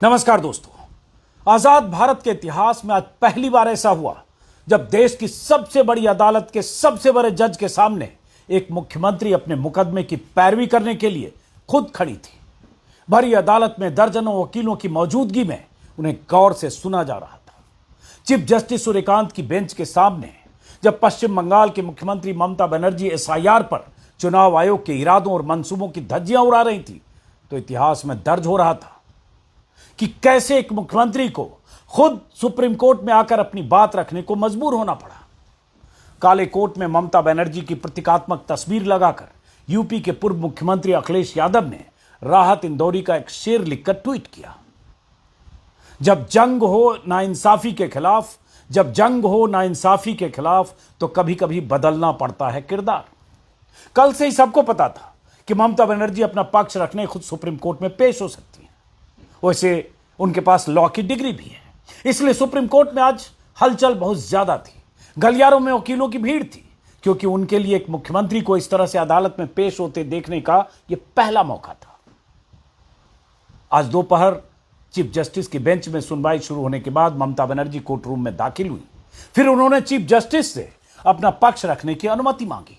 नमस्कार दोस्तों। आजाद भारत के इतिहास में आज पहली बार ऐसा हुआ जब देश की सबसे बड़ी अदालत के सबसे बड़े जज के सामने एक मुख्यमंत्री अपने मुकदमे की पैरवी करने के लिए खुद खड़ी थी। भरी अदालत में दर्जनों वकीलों की मौजूदगी में उन्हें गौर से सुना जा रहा था। चीफ जस्टिस सूर्यकांत की बेंच के सामने जब पश्चिम बंगाल की मुख्यमंत्री ममता बनर्जी एसआईआर पर चुनाव आयोग के इरादों और मंसूबों की धज्जियां उड़ा रही थी, तो इतिहास में दर्ज हो रहा था कि कैसे एक मुख्यमंत्री को खुद सुप्रीम कोर्ट में आकर अपनी बात रखने को मजबूर होना पड़ा। काले कोर्ट में ममता बनर्जी की प्रतीकात्मक तस्वीर लगाकर यूपी के पूर्व मुख्यमंत्री अखिलेश यादव ने राहत इंदौरी का एक शेर लिखकर ट्वीट किया, जब जंग हो नाइंसाफी के खिलाफ, जब जंग हो नाइंसाफी के खिलाफ तो कभी कभी बदलना पड़ता है किरदार। कल से ही सबको पता था कि ममता बनर्जी अपना पक्ष रखने खुद सुप्रीम कोर्ट में पेश हो सकती है। वैसे उनके पास लॉ की डिग्री भी है, इसलिए सुप्रीम कोर्ट में आज हलचल बहुत ज्यादा थी। गलियारों में वकीलों की भीड़ थी, क्योंकि उनके लिए एक मुख्यमंत्री को इस तरह से अदालत में पेश होते देखने का यह पहला मौका था। आज दोपहर चीफ जस्टिस की बेंच में सुनवाई शुरू होने के बाद ममता बनर्जी कोर्ट रूम में दाखिल हुई। फिर उन्होंने चीफ जस्टिस से अपना पक्ष रखने की अनुमति मांगी।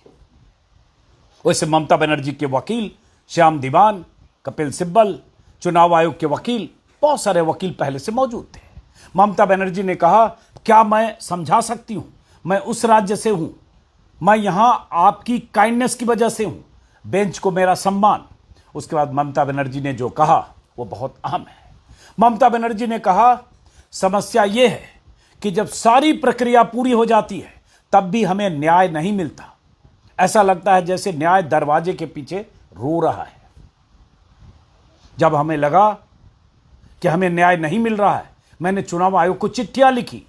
वैसे ममता बनर्जी के वकील श्याम दीवान, कपिल सिब्बल, चुनाव आयोग के वकील, बहुत सारे वकील पहले से मौजूद थे। ममता बनर्जी ने कहा, क्या मैं समझा सकती हूं, मैं उस राज्य से हूं, मैं यहां आपकी काइंडनेस की वजह से हूं, बेंच को मेरा सम्मान। उसके बाद ममता बनर्जी ने जो कहा वो बहुत अहम है। ममता बनर्जी ने कहा, समस्या यह है कि जब सारी प्रक्रिया पूरी हो जाती है तब भी हमें न्याय नहीं मिलता। ऐसा लगता है जैसे न्याय दरवाजे के पीछे रो रहा है। जब हमें लगा कि हमें न्याय नहीं मिल रहा है, मैंने चुनाव आयोग को चिट्ठियां लिखी।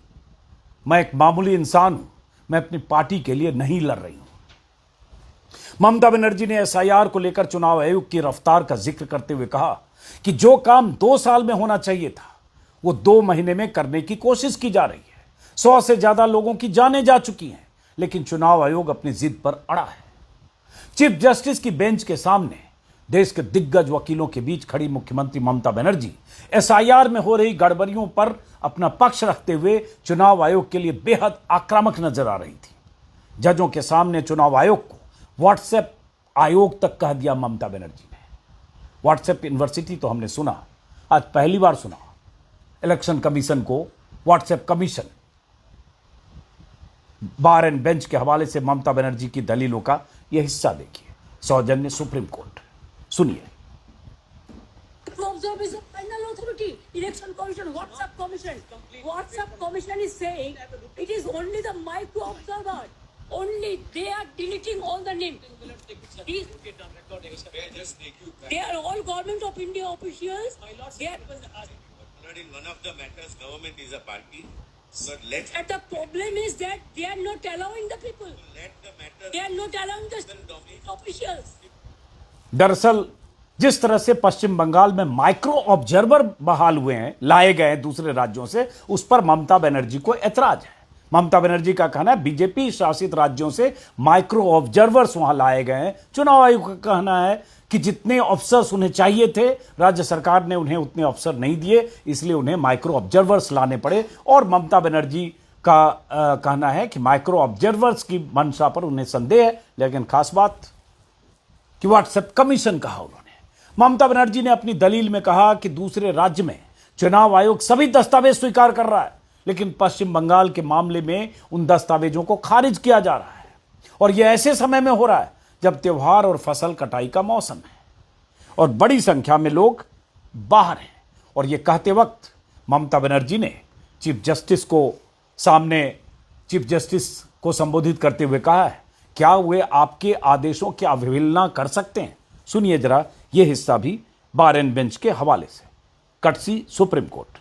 मैं एक मामूली इंसान हूं, मैं अपनी पार्टी के लिए नहीं लड़ रही हूं। ममता बनर्जी ने एसआईआर को लेकर चुनाव आयोग की रफ्तार का जिक्र करते हुए कहा कि जो काम 2 साल में होना चाहिए था वो 2 महीने में करने की कोशिश की जा रही है। 100 से ज्यादा लोगों की जानें जा चुकी हैं, लेकिन चुनाव आयोग अपनी जिद पर अड़ा है। चीफ जस्टिस की बेंच के सामने देश के दिग्गज वकीलों के बीच खड़ी मुख्यमंत्री ममता बनर्जी एसआईआर में हो रही गड़बड़ियों पर अपना पक्ष रखते हुए चुनाव आयोग के लिए बेहद आक्रामक नजर आ रही थी। जजों के सामने चुनाव आयोग को व्हाट्सएप आयोग तक कह दिया ममता बनर्जी ने। व्हाट्सएप यूनिवर्सिटी तो हमने सुना, आज पहली बार सुना इलेक्शन कमीशन को WhatsApp commission. Bar and bench के हवाले से ममता बनर्जी की दलीलों का यह हिस्सा देखिए। सौजन्य सुप्रीम कोर्ट, सुनिए। Final authority, election commission, WhatsApp commission. WhatsApp commission is saying it is only the micro observer. Only they are deleting all the names. They are all government of India officials. They are, in one of the matters, government is a party. But and the problem is that they are not allowing the people. They are not allowing the officials. दरअसल जिस तरह से पश्चिम बंगाल में micro observer बहाल हुए हैं, लाए गए हैं दूसरे राज्यों से, उस पर ममता बनर्जी को ऐतराज है। ममता बनर्जी का कहना है बीजेपी शासित राज्यों से माइक्रो ऑब्जर्वर्स वहां लाए गए हैं। चुनाव आयोग का कहना है कि जितने अफसर्स उन्हें चाहिए थे राज्य सरकार ने उन्हें उतने अफसर नहीं दिए, इसलिए उन्हें माइक्रो ऑब्जर्वर्स लाने पड़े। और ममता बनर्जी का कहना है कि माइक्रो ऑब्जर्वर्स की मंशा पर उन्हें संदेह है, लेकिन खास बात कि व्हाट्सएप कमीशन कहा उन्होंने। ममता बनर्जी ने अपनी दलील में कहा कि दूसरे राज्य में चुनाव आयोग सभी दस्तावेज स्वीकार कर रहा है, लेकिन पश्चिम बंगाल के मामले में उन दस्तावेजों को खारिज किया जा रहा है। और यह ऐसे समय में हो रहा है जब त्योहार और फसल कटाई का मौसम है और बड़ी संख्या में लोग बाहर हैं। और यह कहते वक्त ममता बनर्जी ने चीफ जस्टिस को संबोधित करते हुए कहा है, क्या वे आपके आदेशों की अवहेलना कर सकते हैं? सुनिए जरा यह हिस्सा भी बार एंड बेंच के हवाले से। Courtesy supreme court.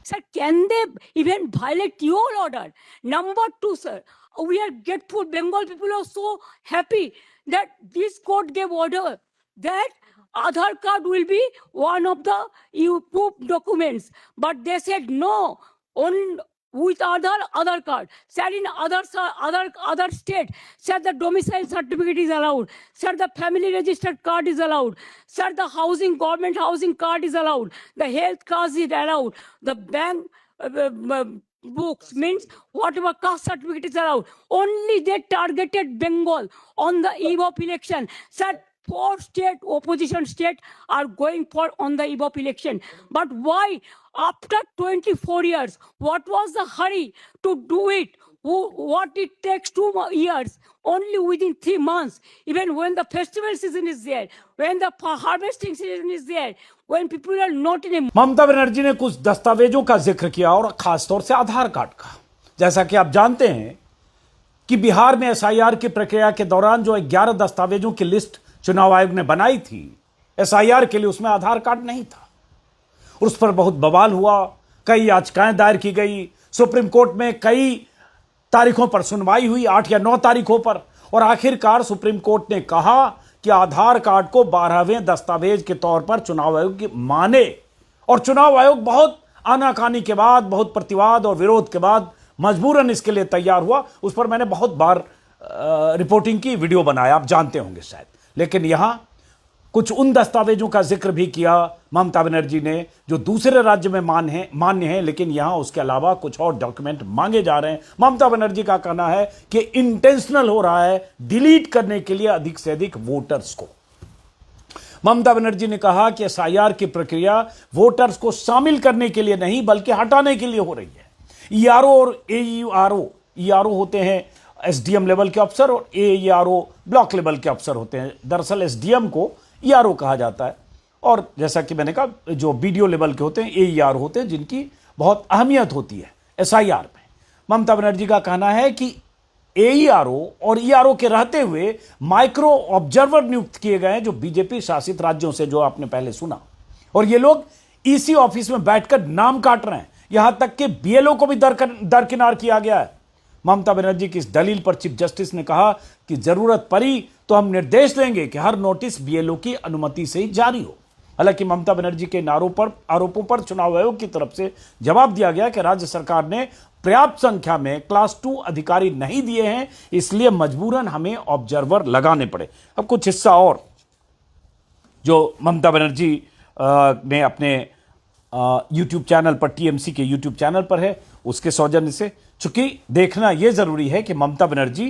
Sir, can they even violate your order? Number 2, sir, we are grateful. Bengal people are so happy that this court gave order that Aadhaar card will be one of the proof documents. But they said no. with other card. Sir, in other state, sir, the domicile certificate is allowed. Sir, the family registered card is allowed. Sir, the government housing card is allowed. The health card is allowed. The bank books means whatever caste certificate is allowed. Only they targeted Bengal on the eve of election. Sir, 4 state opposition state are going for on the eve of election. But why after 24 years, what was the hurry to do it? What it takes 2 years, only within 3 months, even when the festival season is there, when the harvesting season is there, when people are not in a... Mamata Banerjee ने कुछ दस्तावेजों का जिक्र किया और खासतौर से आधार card का। जैसा कि आप जानते हैं कि बिहार में एसआईआर की प्रक्रिया के दौरान जो 11 दस्तावेजों की लिस्ट चुनाव आयोग ने बनाई थी एसआईआर के लिए, उसमें आधार कार्ड नहीं था। उस पर बहुत बवाल हुआ, कई याचिकाएं दायर की गई, सुप्रीम कोर्ट में कई तारीखों पर सुनवाई हुई, 8 या 9 तारीखों पर, और आखिरकार सुप्रीम कोर्ट ने कहा कि आधार कार्ड को 12वें दस्तावेज के तौर पर चुनाव आयोग की माने। और चुनाव आयोग बहुत आनाकानी के बाद, बहुत प्रतिवाद और विरोध के बाद मजबूरन इसके लिए तैयार हुआ। उस पर मैंने बहुत बार रिपोर्टिंग की, वीडियो बनाया, आप जानते होंगे शायद। लेकिन यहां कुछ उन दस्तावेजों का जिक्र भी किया ममता बनर्जी ने जो दूसरे राज्य में मान्य हैं, लेकिन यहां उसके अलावा कुछ और डॉक्यूमेंट मांगे जा रहे हैं। ममता बनर्जी का कहना है कि इंटेंशनल हो रहा है डिलीट करने के लिए अधिक से अधिक वोटर्स को। ममता बनर्जी ने कहा कि एसआईआर की प्रक्रिया वोटर्स को शामिल करने के लिए नहीं बल्कि हटाने के लिए हो रही है। ईआरओ और एईआरओ, ईआरओ होते हैं एसडीएम लेवल के अफसर और एईआरओ ब्लॉक लेवल के अफसर होते हैं। दरअसल एसडीएम को ईआरओ कहा जाता है, और जैसा कि मैंने कहा जो बीडीओ लेवल के होते हैं एईआरओ होते हैं, जिनकी बहुत अहमियत होती है एसआईआर में। ममता बनर्जी का कहना है कि एईआरओ और ईआरओ के रहते हुए माइक्रो ऑब्जर्वर नियुक्त किए गए हैं जो बीजेपी शासित राज्यों से, जो आपने पहले सुना, और ये लोग ईसी ऑफिस में बैठकर नाम काट रहे हैं। यहां तक कि बीएलओ को भी दरकिनार किया गया है। ममता बनर्जी की इस दलील पर चीफ जस्टिस ने कहा कि जरूरत पड़ी तो हम निर्देश देंगे कि हर नोटिस बीएलओ की अनुमति से ही जारी हो। हालांकि ममता बनर्जी के इन आरोपों पर चुनाव आयोग की तरफ से जवाब दिया गया कि राज्य सरकार ने पर्याप्त संख्या में क्लास 2 अधिकारी नहीं दिए हैं, इसलिए मजबूरन हमें ऑब्जर्वर लगाने पड़े। अब कुछ हिस्सा और जो ममता बनर्जी ने अपने यूट्यूब चैनल पर, टीएमसी के यूट्यूब चैनल पर है, उसके सौजन्य से, चूंकि देखना यह जरूरी है कि ममता बनर्जी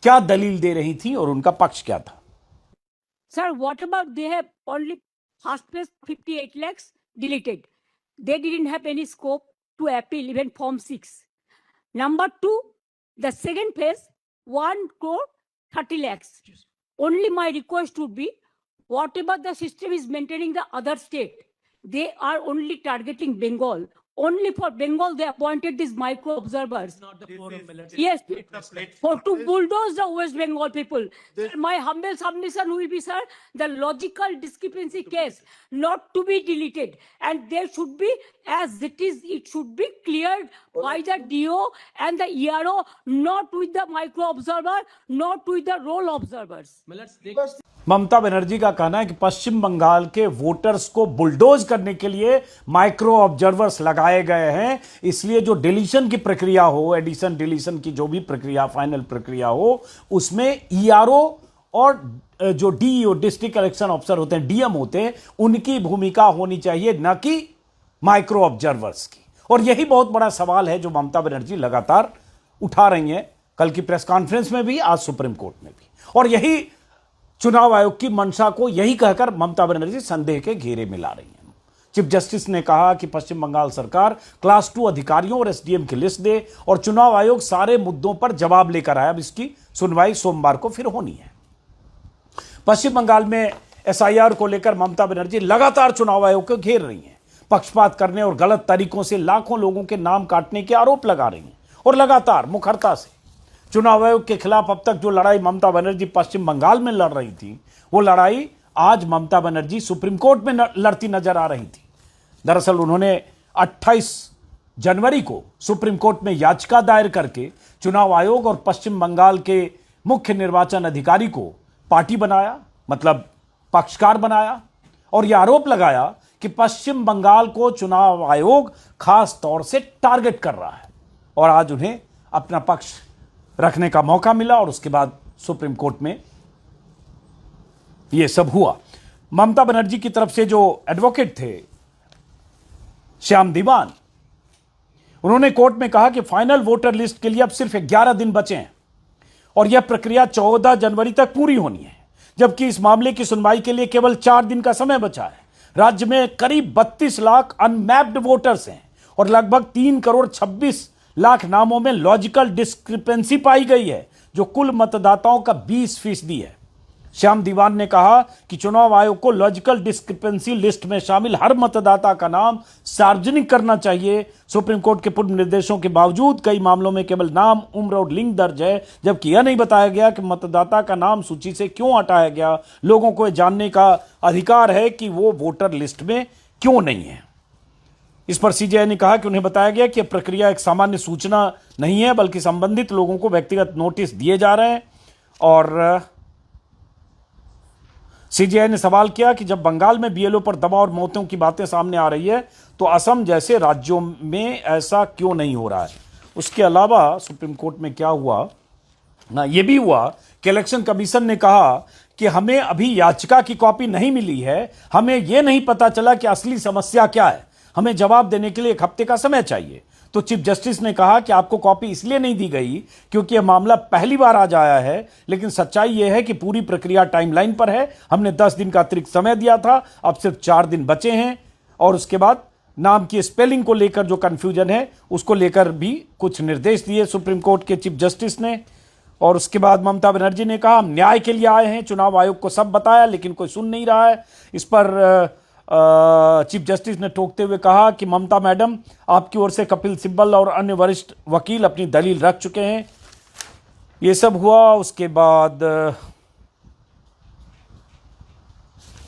क्या दलील दे रही थी और उनका पक्ष क्या था। Sir, what about they have only first phase 58 lakhs deleted? They didn't have any scope to appeal even Form 6. Number 2, the second phase 1 crore 30 lakhs. Only my request would be, whatever the system is maintaining the other state, they are only targeting Bengal. Only for Bengal they appointed these micro observers. Yes, for to bulldoze the West Bengal people. My humble submission will be, sir, the logical discrepancy case not to be deleted, and there should be, as it is, it should be cleared by the DO and the ERO, not with the micro observer, not with the role observers. Mamata Banerjee का कहना है कि पश्चिम बंगाल के voters को bulldoze करने के लिए micro observers लगाए गए हैं, इसलिए जो डिलीशन की प्रक्रिया हो, एडिशन डिलीशन की जो भी प्रक्रिया, फाइनल प्रक्रिया हो, उसमें ईआरओ और जो डीईओ, डिस्ट्रिक्ट इलेक्शन ऑफिसर होते हैं, डीएम होते हैं, उनकी भूमिका होनी चाहिए, न कि माइक्रो ऑब्जर्वर्स की। और यही बहुत बड़ा सवाल है जो ममता बनर्जी लगातार उठा रही हैं, कल की प्रेस कॉन्फ्रेंस में भी, आज सुप्रीम कोर्ट में भी। और यही चुनाव आयोग की मंशा को यही कहकर ममता बनर्जी संदेह के घेरे में ला रही हैं। चीफ जस्टिस ने कहा कि पश्चिम बंगाल सरकार क्लास 2 अधिकारियों और एसडीएम की लिस्ट दे और चुनाव आयोग सारे मुद्दों पर जवाब लेकर आए। अब इसकी सुनवाई सोमवार को फिर होनी है। पश्चिम बंगाल में एसआईआर को लेकर ममता बनर्जी लगातार चुनाव आयोग को घेर रही हैं, पक्षपात करने और गलत तरीकों से लाखों लोगों के नाम काटने के आरोप लगा रही हैं और लगातार मुखरता से चुनाव आयोग के खिलाफ अब तक जो लड़ाई ममता बनर्जी पश्चिम बंगाल में लड़ रही थी, वो लड़ाई आज ममता बनर्जी सुप्रीम कोर्ट में लड़ती नजर आ रही थी। दरअसल उन्होंने 28 जनवरी को सुप्रीम कोर्ट में याचिका दायर करके चुनाव आयोग और पश्चिम बंगाल के मुख्य निर्वाचन अधिकारी को पार्टी बनाया, मतलब पक्षकार बनाया, और यह आरोप लगाया कि पश्चिम बंगाल को चुनाव आयोग खास तौर से टारगेट कर रहा है। और आज उन्हें अपना पक्ष रखने का मौका मिला और उसके बाद सुप्रीम कोर्ट में यह सब हुआ। ममता बनर्जी की तरफ से जो एडवोकेट थे श्याम दीवान, उन्होंने कोर्ट में कहा कि फाइनल वोटर लिस्ट के लिए अब सिर्फ 11 दिन बचे हैं और यह प्रक्रिया 14 जनवरी तक पूरी होनी है, जबकि इस मामले की सुनवाई के लिए केवल 4 दिन का समय बचा है। राज्य में करीब 32 लाख अनमैप्ड वोटर्स हैं और लगभग 3 करोड़ 26 लाख नामों में लॉजिकल डिस्क्रिपेंसी पाई गई है, जो कुल मतदाताओं का 20% है। श्याम दीवान ने कहा कि चुनाव आयोग को लॉजिकल डिस्क्रिपेंसी लिस्ट में शामिल हर मतदाता का नाम सार्वजनिक करना चाहिए। सुप्रीम कोर्ट के पूर्व निर्देशों के बावजूद कई मामलों में केवल नाम, उम्र और लिंग दर्ज है, जबकि यह नहीं बताया गया कि मतदाता का नाम सूची से क्यों हटाया गया। लोगों को यह जानने का अधिकार है कि वो वोटर लिस्ट में क्यों नहीं है। इस पर सीजेआई ने कहा कि उन्हें बताया गया कि यह प्रक्रिया एक सामान्य सूचना नहीं है, बल्कि संबंधित लोगों को व्यक्तिगत नोटिस दिए जा रहे हैं। और सीजेआई ने सवाल किया कि जब बंगाल में बीएलओ पर दबाव और मौतों की बातें सामने आ रही है, तो असम जैसे राज्यों में ऐसा क्यों नहीं हो रहा है। उसके अलावा सुप्रीम कोर्ट में क्या हुआ ना, यह भी हुआ कि इलेक्शन कमीशन ने कहा कि हमें अभी याचिका की कॉपी नहीं मिली है, हमें यह नहीं पता चला कि असली समस्या क्या है, हमें जवाब देने के लिए 1 हफ्ते का समय चाहिए। तो चीफ जस्टिस ने कहा कि आपको कॉपी इसलिए नहीं दी गई क्योंकि यह मामला पहली बार आज आया है, लेकिन सच्चाई यह है कि पूरी प्रक्रिया टाइमलाइन पर है। हमने 10 दिन का अतिरिक्त समय दिया था, अब सिर्फ 4 दिन बचे हैं। और उसके बाद नाम की स्पेलिंग को लेकर जो कंफ्यूजन है, उसको लेकर भी कुछ निर्देश दिए सुप्रीम कोर्ट के चीफ जस्टिस ने। और उसके बाद ममता बनर्जी ने कहा, हम न्याय के लिए आए हैं, चुनाव आयोग को सब बताया लेकिन कोई सुन नहीं रहा है। इस पर चीफ जस्टिस ने टोकते हुए कहा कि ममता मैडम, आपकी ओर से कपिल सिब्बल और अन्य वरिष्ठ वकील अपनी दलील रख चुके हैं। ये सब हुआ। उसके बाद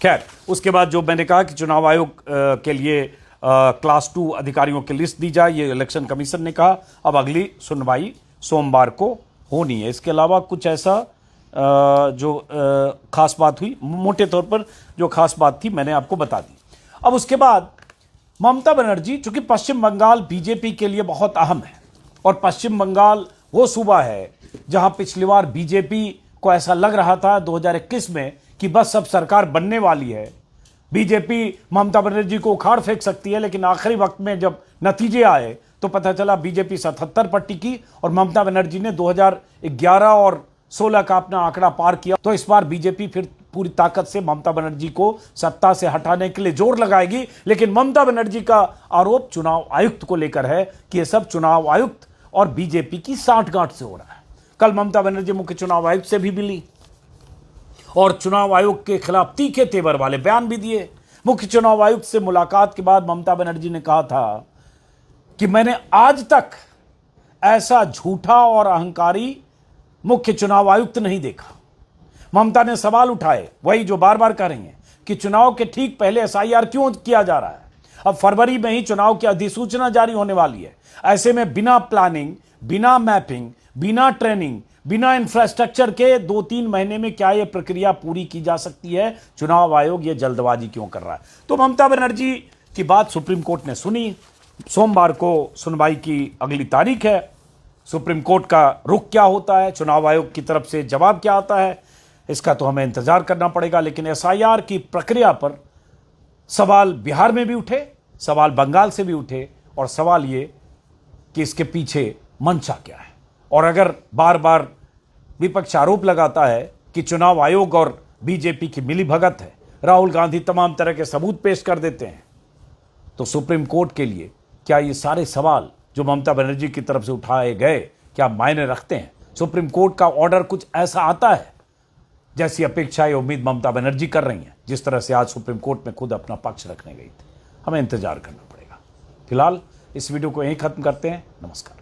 खैर, उसके बाद जो मैंने कहा कि चुनाव आयोग के लिए क्लास 2 अधिकारियों की लिस्ट दी जाए, ये इलेक्शन कमीशन ने कहा। अब अगली सुनवाई सोमवार को होनी है। इसके अलावा कुछ ऐसा जो खास बात हुई, मोटे तौर पर जो खास बात थी मैंने आपको बता दी। अब उसके बाद ममता बनर्जी, चूंकि पश्चिम बंगाल बीजेपी के लिए बहुत अहम है और पश्चिम बंगाल वो सूबा है जहां पिछली बार बीजेपी को ऐसा लग रहा था 2021 में कि बस अब सरकार बनने वाली है, बीजेपी ममता बनर्जी को उखाड़ फेंक सकती है, लेकिन आखिरी वक्त में जब नतीजे आए तो पता चला बीजेपी 77 पर टिकी और ममता बनर्जी ने 2011 और 16 का अपना आंकड़ा पार किया। तो इस बार बीजेपी फिर पूरी ताकत से ममता बनर्जी को सत्ता से हटाने के लिए जोर लगाएगी। लेकिन ममता बनर्जी का आरोप चुनाव आयुक्त को लेकर है कि यह सब चुनाव आयुक्त और बीजेपी की साठगांठ से हो रहा है। कल ममता बनर्जी मुख्य चुनाव आयुक्त से भी मिली और चुनाव आयोग के खिलाफ तीखे तेवर वाले बयान भी दिए। मुख्य चुनाव आयुक्त से मुलाकात के बाद ममता बनर्जी ने कहा था कि मैंने आज तक ऐसा झूठा और अहंकारी मुख्य चुनाव आयुक्त नहीं देखा। ममता ने सवाल उठाए, वही जो बार बार कर रही हैं, कि चुनाव के ठीक पहले एसआईआर क्यों किया जा रहा है। अब फरवरी में ही चुनाव की अधिसूचना जारी होने वाली है। ऐसे में बिना प्लानिंग, बिना मैपिंग, बिना ट्रेनिंग, बिना इंफ्रास्ट्रक्चर के 2-3 महीने में क्या यह प्रक्रिया पूरी की जा सकती है। चुनाव आयोग ये जल्दबाजी क्यों कर रहा है। तो ममता बनर्जी की बात सुप्रीम कोर्ट ने सुनी। सोमवार को सुनवाई की अगली तारीख है। सुप्रीम कोर्ट का रुख क्या होता है, चुनाव आयोग की तरफ से जवाब क्या आता है, इसका तो हमें इंतजार करना पड़ेगा। लेकिन एसआईआर की प्रक्रिया पर सवाल बिहार में भी उठे, सवाल बंगाल से भी उठे और सवाल ये कि इसके पीछे मंशा क्या है। और अगर बार बार विपक्ष आरोप लगाता है कि चुनाव आयोग और बीजेपी की मिलीभगत है, राहुल गांधी तमाम तरह के सबूत पेश कर देते हैं, तो सुप्रीम कोर्ट के लिए क्या ये सारे सवाल जो ममता बनर्जी की तरफ से उठाए गए क्या मायने रखते हैं। सुप्रीम कोर्ट का ऑर्डर कुछ ऐसा आता है जैसी अपेक्षा या उम्मीद ममता बनर्जी कर रही हैं, जिस तरह से आज सुप्रीम कोर्ट में खुद अपना पक्ष रखने गई थी। हमें इंतजार करना पड़ेगा। फिलहाल इस वीडियो को यहीं खत्म करते हैं। नमस्कार।